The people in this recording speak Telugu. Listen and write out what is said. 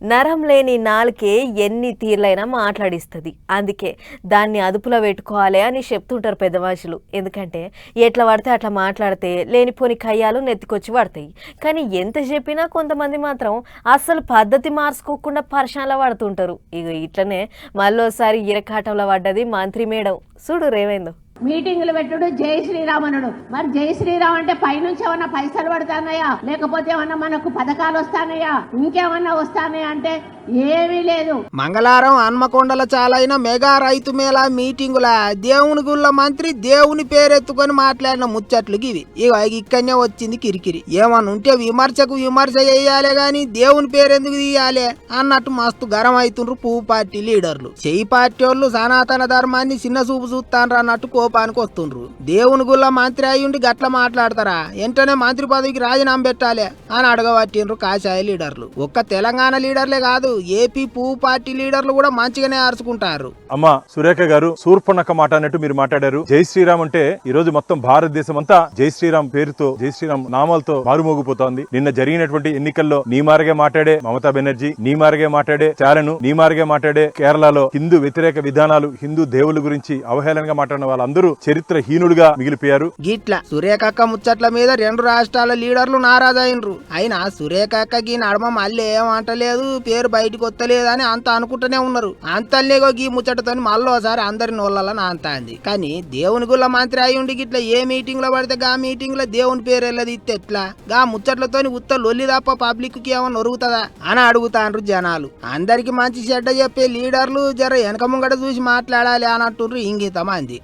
నరం లేని నాలుకే ఎన్ని తీర్లైనా మాట్లాడిస్తుంది. అందుకే దాన్ని అదుపులో పెట్టుకోవాలి అని చెప్తుంటారు పెద్ద మనుషులు. ఎందుకంటే ఎట్లా పడితే అట్లా మాట్లాడితే లేనిపోని కయ్యాలు నెత్తికొచ్చి పడతాయి. కానీ ఎంత చెప్పినా కొంతమంది మాత్రం అస్సలు పద్ధతి మార్చుకోకుండా పరిశానలో పడుతుంటారు. ఇక ఇట్లనే మళ్ళోసారి ఇరకాటంలో పడ్డది మంత్రి మేడం. చూడు రేమైందో. మీటింగులు పెట్టుడు జై శ్రీరామనుడు. మరి జై శ్రీరామ్ అంటే పైనుంచి ఏమన్నా పైసలు పడతానయా, లేకపోతే ఏమన్నా మనకు పథకాలు వస్తానయా, ఇంకేమన్నా వస్తానయా అంటే ఏమీ లేదు. మంగళవారం హన్మకొండల చాలైన మెగా రైతు మేళా మీటింగుల దేవుని గుళ్ళ మంత్రి దేవుని పేరెత్తుకొని మాట్లాడిన ముచ్చట్లు ఇవి. ఇక్కడనే వచ్చింది కిరికిరి. ఏమన్నా ఉంటే విమర్శకు విమర్శ చేయాలి గాని దేవుని పేరెందుకు తీయాలి అన్నట్టు మస్తు గరం అవుతుండ్రు పువ్వు పార్టీ లీడర్లు. చెయ్యి పార్టీ వాళ్ళు సనాతన ధర్మాన్ని చిన్న చూపు చూస్తాన్రు అన్నట్టు కోపానికి వస్తుండ్రు. దేవుని గుళ్ళ మంత్రి అయ్యుండి గట్ల మాట్లాడతారా, వెంటనే మంత్రి పదవికి రాజీనామా పెట్టాలి అని అడగబట్టిండ్రు కాషాయ లీడర్లు. ఒక్క తెలంగాణ లీడర్లే కాదు, ఏపీ పువ్వు పార్టీ లీడర్లు కూడా మంచిగానే అరుచుకుంటారు. అమ్మా సురేఖ గారు సూర్పణక్క మాట అన్నట్టు మీరు మాట్లాడారు. జై శ్రీరామ్ అంటే ఈ రోజు మొత్తం భారతదేశం అంతా జై శ్రీరామ్ పేరుతో జై శ్రీరామ్ నామాలతో మారుమోగిపోతోంది. నిన్న జరిగినటువంటి ఎన్నికల్లో నీ మారగే మాట్లాడే మమతా బెనర్జీ, నీ మారగే మాట్లాడే చాలను, నీ మారగే మాట్లాడే కేరళలో హిందూ వ్యతిరేక విధానాలు, హిందూ దేవుళ్ళ గురించి అవహేళనగా మాట్లాడిన వాళ్ళందరూ చరిత్రహీనులుగా మిగిలిపోయారు. గిట్ల సురేఖక్క ముచ్చట్ల మీద రెండు రాష్ట్రాల లీడర్లు నారాజైనరు. అయినా సురేఖక్కకి నడమ మళ్ళీ ఏమంటలేదు, పేరు బయటకు వస్తలేదని అంత అనుకుంటూనే ఉన్నారు. అంతల్లేగో గీ ముచ్చటతో మళ్ళోసారి అందరి నోళ్ళ నాంతాంది. కానీ దేవుని గుళ్ళ మంత్రి అయి ఉండి గిట్ల ఏ మీటింగ్ లో పడితే గా మీటింగ్ లో దేవుని పేరు వెళ్ళది ఇస్తే ఎట్లా? గా ముచ్చట్లతో ఉత్త లొల్లి తప్ప పబ్లిక్ కి ఏమన్నా నొరుగుతుందా అని అడుగుతాండ్రు జనాలు. అందరికి మంచి చెడ్డ చెప్పే లీడర్లు జర వెనక ముంగట చూసి మాట్లాడాలి అన్నట్టు ఇంగిత మంది.